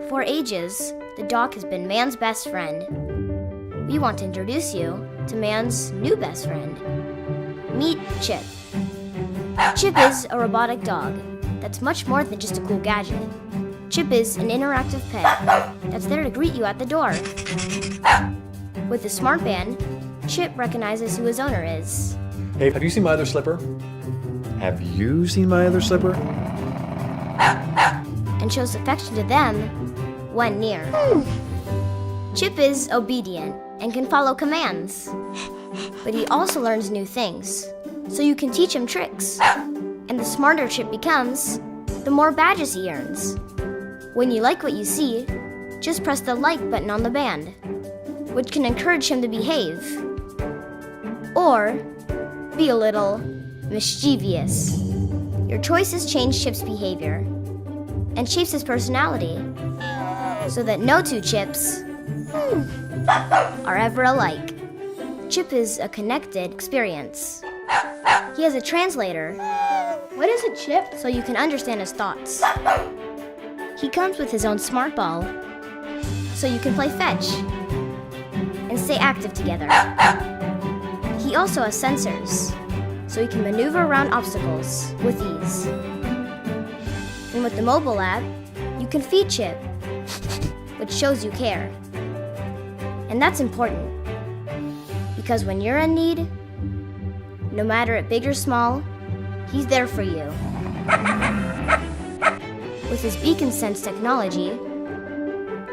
For ages, the dog has been man's best friend. We want to introduce you to man's new best friend. Meet Chip. Chip is a robotic dog that's much more than just a cool gadget. Chip is an interactive pet that's there to greet you at the door. With the smart band, Chip recognizes who his owner is. Hey, have you seen my other slipper? Have you seen my other slipper? And shows affection to them when near. Chip is obedient and can follow commands. But he also learns new things, so you can teach him tricks. And the smarter Chip becomes, the more badges he earns. When you like what you see, just press the like button on the band, which can encourage him to behave. Or be a little mischievous. Your choices change Chip's behavior and shapes his personality, so that no two Chips are ever alike. Chip is a connected experience. He has a translator. What is it, Chip? So you can understand his thoughts. He comes with his own smart ball, so you can play fetch and stay active together. He also has sensors, so he can maneuver around obstacles with ease. And with the mobile app, you can feed Chip, which shows you care. And that's important, because when you're in need, no matter it big or small, he's there for you. With his beacon sense technology,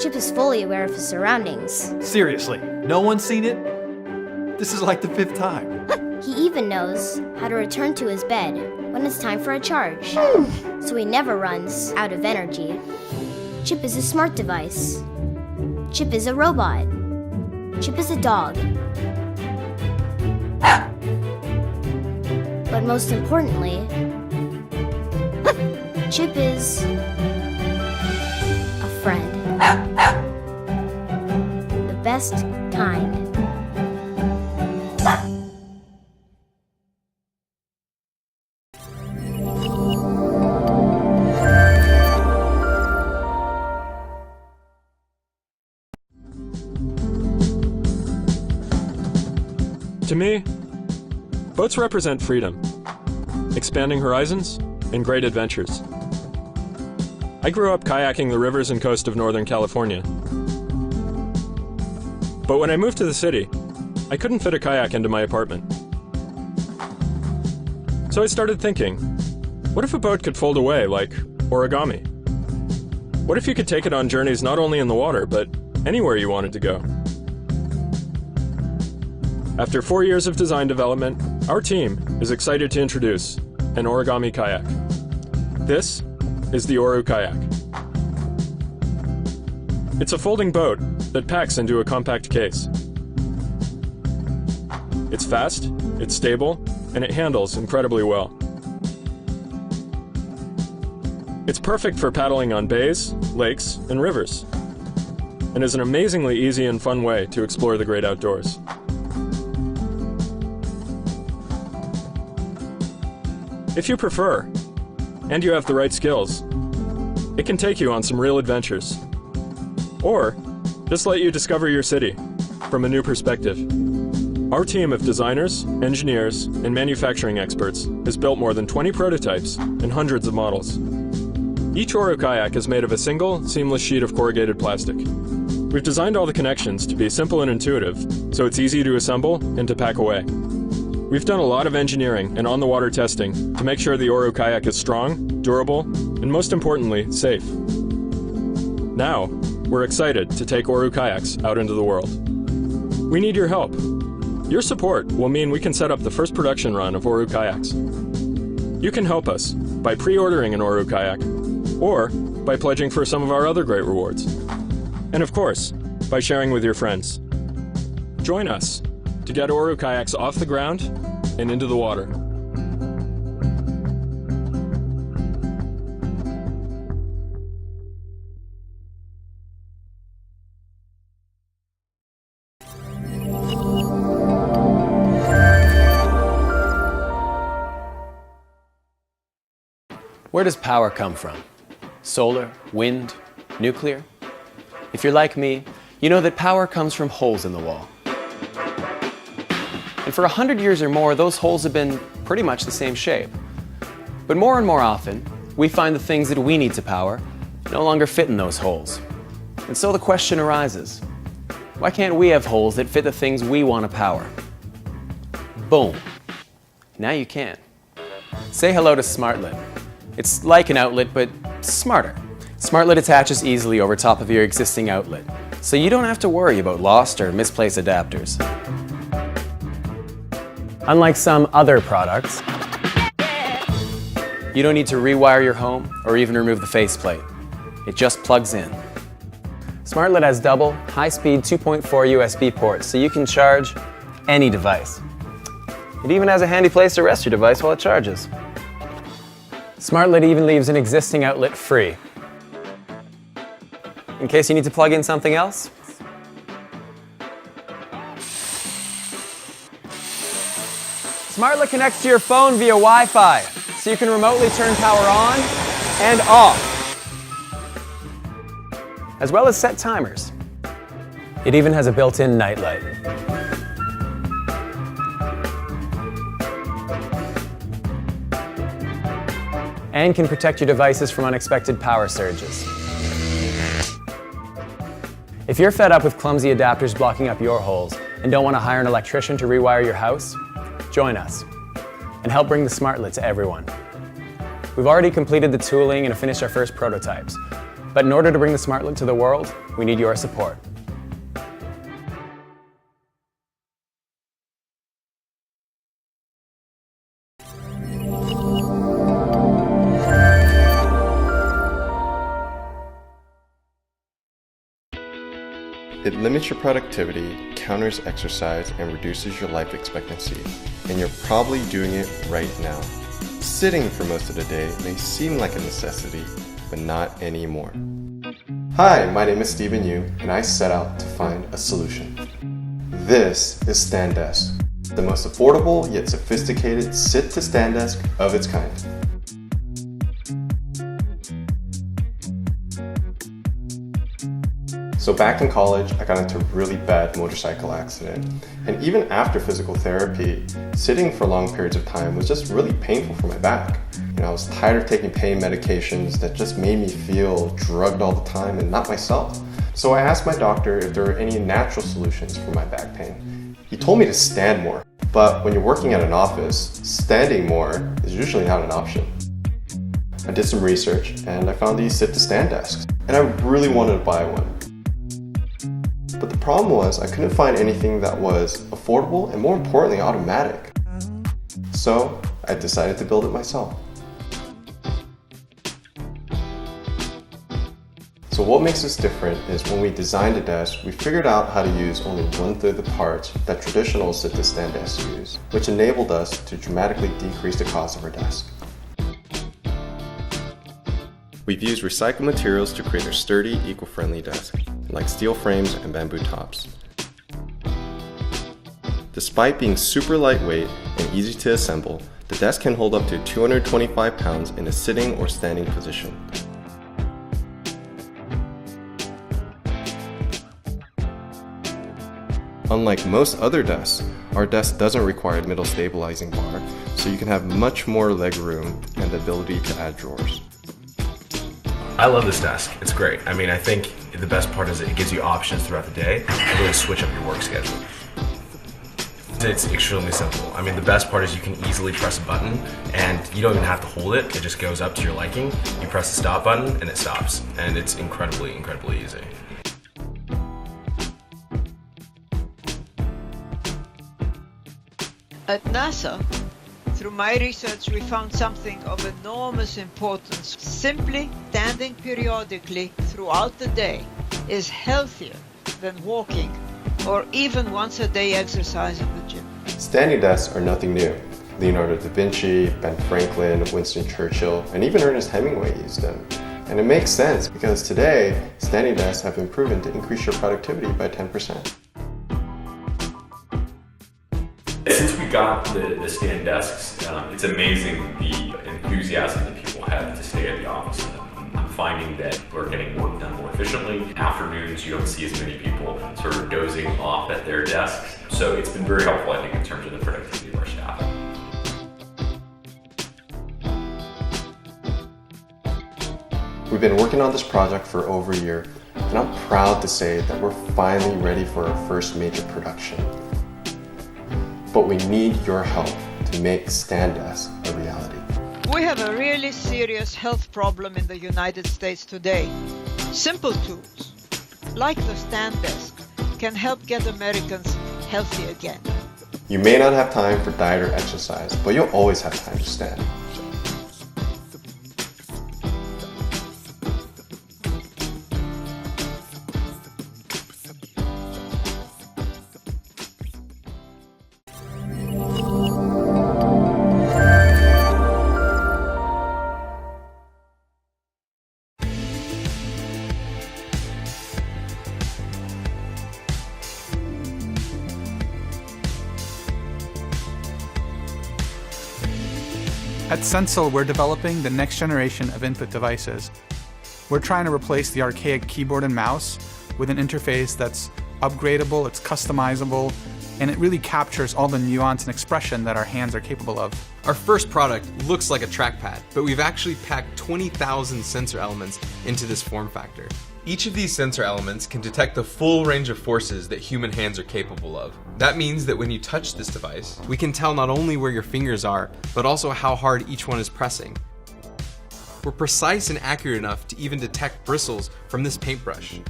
Chip is fully aware of his surroundings. Seriously, no one's seen it? This is like the 5th time. He even knows how to return to his bed when it's time for a charge, so he never runs out of energy. Chip is a smart device. Chip is a robot. Chip is a dog. But most importantly, Chip is a friend. The best kind. To me, boats represent freedom, expanding horizons, and great adventures. I grew up kayaking the rivers and coast of Northern California. But when I moved to the city, I couldn't fit a kayak into my apartment. So I started thinking, what if a boat could fold away like origami? What if you could take it on journeys not only in the water, but anywhere you wanted to go? After 4 years of design development, our team is excited to introduce an origami kayak. This is the Oru Kayak. It's a folding boat that packs into a compact case. It's fast, it's stable, and it handles incredibly well. It's perfect for paddling on bays, lakes, and rivers, and is an amazingly easy and fun way to explore the great outdoors. If you prefer, and you have the right skills, it can take you on some real adventures. Or just let you discover your city from a new perspective. Our team of designers, engineers, and manufacturing experts has built more than 20 prototypes and hundreds of models. Each Oru kayak is made of a single, seamless sheet of corrugated plastic. We've designed all the connections to be simple and intuitive, so it's easy to assemble and to pack away. We've done a lot of engineering and on-the-water testing to make sure the Oru kayak is strong, durable, and most importantly, safe. Now, we're excited to take Oru kayaks out into the world. We need your help. Your support will mean we can set up the first production run of Oru kayaks. You can help us by pre-ordering an Oru kayak, or by pledging for some of our other great rewards. And of course, by sharing with your friends. Join us to get Oru kayaks off the ground and into the water. Where does power come from? Solar, wind, nuclear? If you're like me, you know that power comes from holes in the wall. And for 100 years or more, those holes have been pretty much the same shape. But more and more often, we find the things that we need to power no longer fit in those holes. And so the question arises, why can't we have holes that fit the things we want to power? Boom. Now you can. Say hello to smartlet. It's like an outlet, but smarter. Smartlet attaches easily over top of your existing outlet, so you don't have to worry about lost or misplaced adapters. Unlike some other products, you don't need to rewire your home or even remove the faceplate. It just plugs in. Smartlet has double, high-speed 2.4 USB ports, so you can charge any device. It even has a handy place to rest your device while it charges. Smartlet even leaves an existing outlet free, in case you need to plug in something else. Smartlet connects to your phone via Wi-Fi, so you can remotely turn power on and off, as well as set timers. It even has a built-in nightlight. And can protect your devices from unexpected power surges. If you're fed up with clumsy adapters blocking up your holes and don't want to hire an electrician to rewire your house, join us and help bring the smartlet to everyone. We've already completed the tooling and finished our first prototypes, but in order to bring the smartlet to the world, we need your support. It limits your productivity, counters exercise, and reduces your life expectancy, and you're probably doing it right now. Sitting for most of the day may seem like a necessity, but not anymore. Hi, my name is Stephen Yu, and I set out to find a solution. This is Stand Desk, the most affordable yet sophisticated sit-to-stand desk of its kind. So back in college, I got into a really bad motorcycle accident. And even after physical therapy, sitting for long periods of time was just really painful for my back. I was tired of taking pain medications that just made me feel drugged all the time and not myself. So I asked my doctor if there were any natural solutions for my back pain. He told me to stand more, but when you're working at an office, standing more is usually not an option. I did some research and I found these sit-to-stand desks, and I really wanted to buy one. But the problem was I couldn't find anything that was affordable and more importantly automatic. So I decided to build it myself. So what makes us different is when we designed the desk, we figured out how to use only 1/3 the parts that traditional sit-to-stand desks use, which enabled us to dramatically decrease the cost of our desk. We've used recycled materials to create a sturdy, eco-friendly desk, like steel frames and bamboo tops. Despite being super lightweight and easy to assemble, the desk can hold up to 225 pounds in a sitting or standing position. Unlike most other desks, our desk doesn't require a middle stabilizing bar, so you can have much more leg room and the ability to add drawers. I love this desk. It's great. I mean, I think the best part is it gives you options throughout the day and really switch up your work schedule. It's extremely simple. I mean, the best part is you can easily press a button and you don't even have to hold it. It just goes up to your liking. You press the stop button and it stops. And it's incredibly, incredibly easy. At NASA, through my research, we found something of enormous importance. Simply standing periodically throughout the day is healthier than walking or even once a day exercise in the gym. Standing desks are nothing new. Leonardo da Vinci, Ben Franklin, Winston Churchill, and even Ernest Hemingway used them. And it makes sense because today, standing desks have been proven to increase your productivity by 10%. Since we got the stand desks, it's amazing the enthusiasm that people have to stay at the office. I'm finding that people are getting work done more efficiently. Afternoons, you don't see as many people sort of dozing off at their desks. So it's been very helpful, I think, in terms of the productivity of our staff. We've been working on this project for over a year, and I'm proud to say that we're finally ready for our first major production. But we need your help to make StanDesk a reality. We have a really serious health problem in the United States today. Simple tools, like the StanDesk, can help get Americans healthy again. You may not have time for diet or exercise, but you'll always have time to stand. At Stencil, we're developing the next generation of input devices. We're trying to replace the archaic keyboard and mouse with an interface that's upgradable, it's customizable, and it really captures all the nuance and expression that our hands are capable of. Our first product looks like a trackpad, but we've actually packed 20,000 sensor elements into this form factor. Each of these sensor elements can detect the full range of forces that human hands are capable of. That means that when you touch this device, we can tell not only where your fingers are, but also how hard each one is pressing. We're precise and accurate enough to even detect bristles from this paintbrush.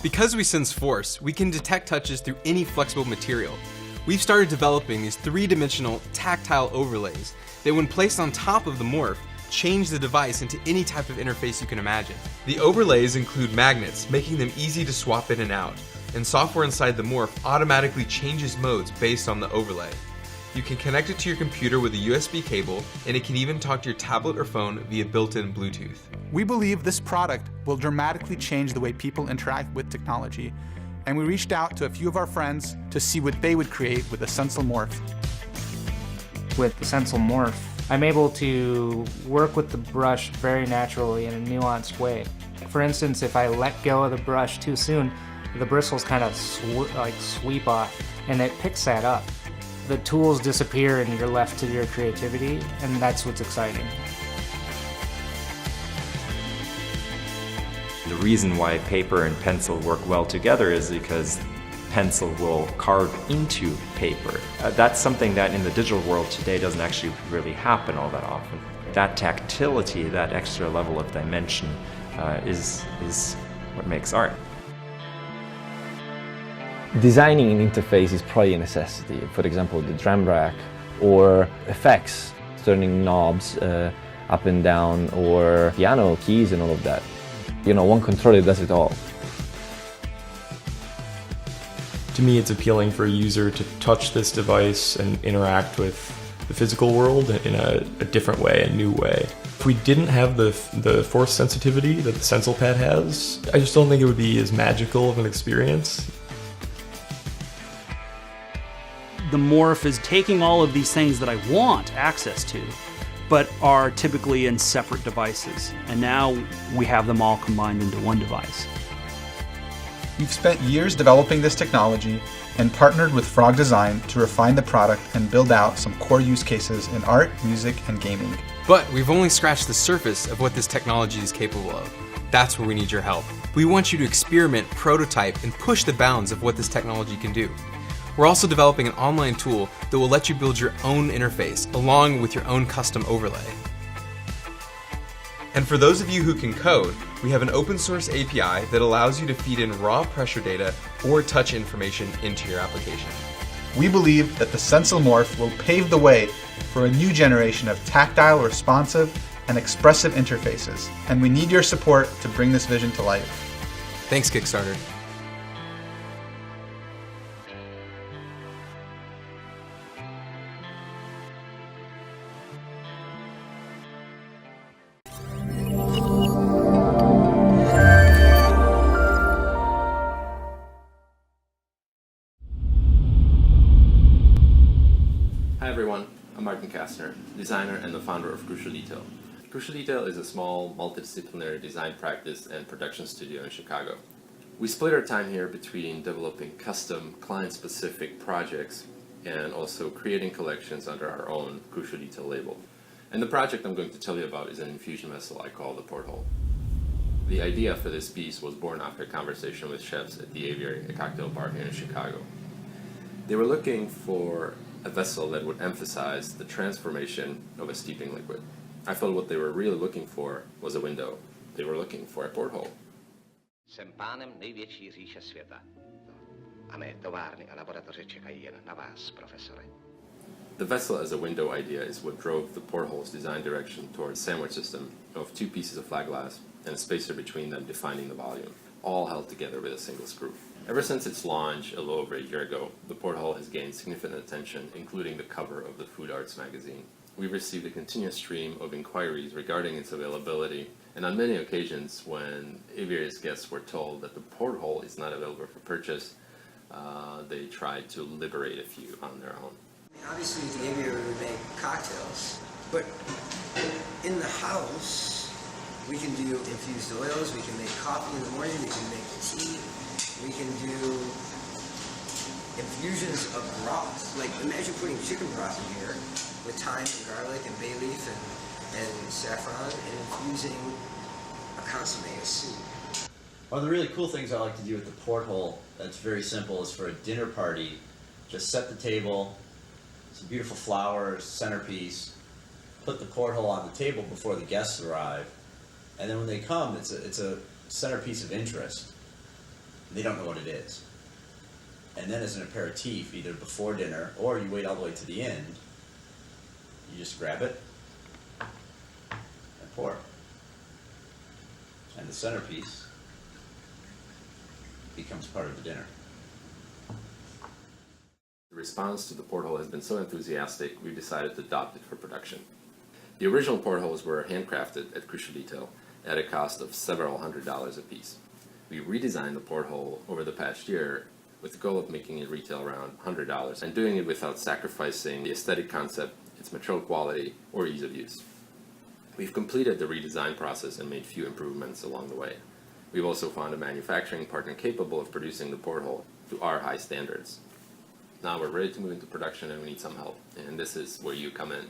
Because we sense force, we can detect touches through any flexible material. We've started developing these three-dimensional tactile overlays that, when placed on top of the Morph, change the device into any type of interface you can imagine. The overlays include magnets, making them easy to swap in and out, and software inside the Morph automatically changes modes based on the overlay. You can connect it to your computer with a USB cable, and it can even talk to your tablet or phone via built-in Bluetooth. We believe this product will dramatically change the way people interact with technology, and we reached out to a few of our friends to see what they would create with the Stencil Morph. With the Stencil Morph, I'm able to work with the brush very naturally in a nuanced way. For instance, if I let go of the brush too soon, the bristles kind of sweep off, and it picks that up. The tools disappear and you're left to your creativity, and that's what's exciting. The reason why paper and pencil work well together is because pencil will carve into paper. That's something that in the digital world today doesn't actually really happen all that often. That tactility, that extra level of dimension is what makes art. Designing an interface is probably a necessity. For example, the drum rack or effects, turning knobs up and down, or piano keys and all of that. You know, one controller does it all. To me, it's appealing for a user to touch this device and interact with the physical world in a different way, a new way. If we didn't have the force sensitivity that the Stencil Pad has, I just don't think it would be as magical of an experience. The Morph is taking all of these things that I want access to, but are typically in separate devices. And now we have them all combined into one device. We've spent years developing this technology and partnered with Frog Design to refine the product and build out some core use cases in art, music, and gaming. But we've only scratched the surface of what this technology is capable of. That's where we need your help. We want you to experiment, prototype, and push the bounds of what this technology can do. We're also developing an online tool that will let you build your own interface along with your own custom overlay. And for those of you who can code, we have an open source API that allows you to feed in raw pressure data or touch information into your application. We believe that the Stencil Morph will pave the way for a new generation of tactile, responsive, and expressive interfaces, and we need your support to bring this vision to life. Thanks, Kickstarter. designer and the founder of Crucial Detail. Crucial Detail is a small, multidisciplinary design practice and production studio in Chicago. We split our time here between developing custom, client-specific projects and also creating collections under our own Crucial Detail label. And the project I'm going to tell you about is an infusion vessel I call the Porthole. The idea for this piece was born after a conversation with chefs at the Aviary, a cocktail bar here in Chicago. They were looking for a vessel that would emphasize the transformation of a steeping liquid. I felt what they were really looking for was a window. They were looking for a porthole. Jsem pánem největší říše světa. A mé továrny a laboratoře čekají jen na vás, profesore. The vessel as a window idea is what drove the Porthole's design direction towards a sandwich system of 2 pieces of flat glass and a spacer between them defining the volume, all held together with a single screw. Ever since its launch a little over a year ago, the Porthole has gained significant attention, including the cover of the Food Arts magazine. We've received a continuous stream of inquiries regarding its availability, and on many occasions when Aviary's guests were told that the Porthole is not available for purchase, they tried to liberate a few on their own. Obviously, the Aviary would make cocktails, but in the house, we can do infused oils, we can make coffee in the morning, we can make tea, we can do infusions of broth. Like, imagine putting chicken broth in here with thyme and garlic and bay leaf and saffron and infusing a consomme, a soup. One of the really cool things I like to do with the Porthole that's very simple is for a dinner party, just set the table, some beautiful flowers, centerpiece, put the Porthole on the table before the guests arrive, and then when they come, it's a centerpiece of interest. They don't know what it is. And then as an aperitif, either before dinner or you wait all the way to the end, you just grab it and pour. And the centerpiece becomes part of the dinner. The response to the Porthole has been so enthusiastic, we decided to adopt it for production. The original Portholes were handcrafted at Crucial Detail at a cost of several $100s a piece. We redesigned the Porthole over the past year with the goal of making it retail around $100 and doing it without sacrificing the aesthetic concept, its material quality, or ease of use. We've completed the redesign process and made few improvements along the way. We've also found a manufacturing partner capable of producing the Porthole to our high standards. Now we're ready to move into production and we need some help, and this is where you come in.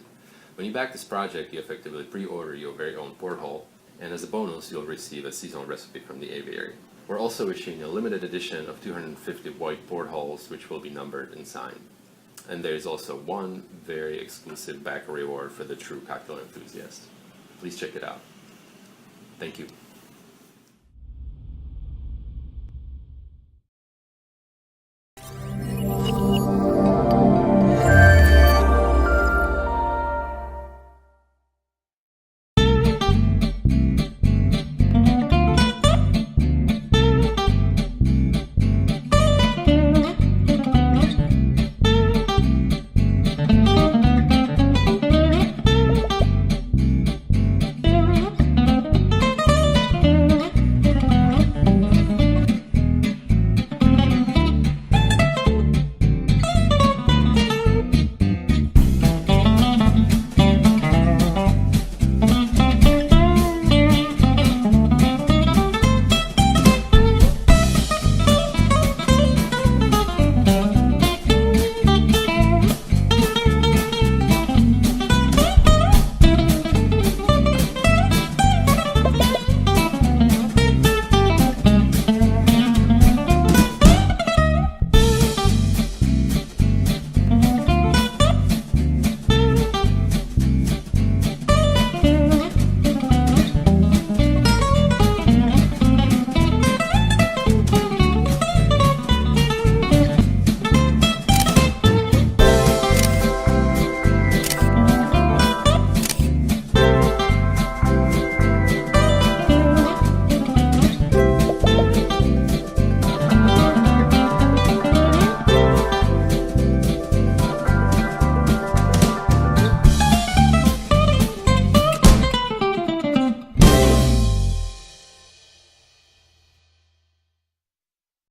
When you back this project, you effectively pre-order your very own Porthole, and as a bonus, you'll receive a seasonal recipe from the Aviary. We're also issuing a limited edition of 250 white Portholes, which will be numbered and signed. And there's also one very exclusive backer reward for the true cocktail enthusiast. Please check it out. Thank you.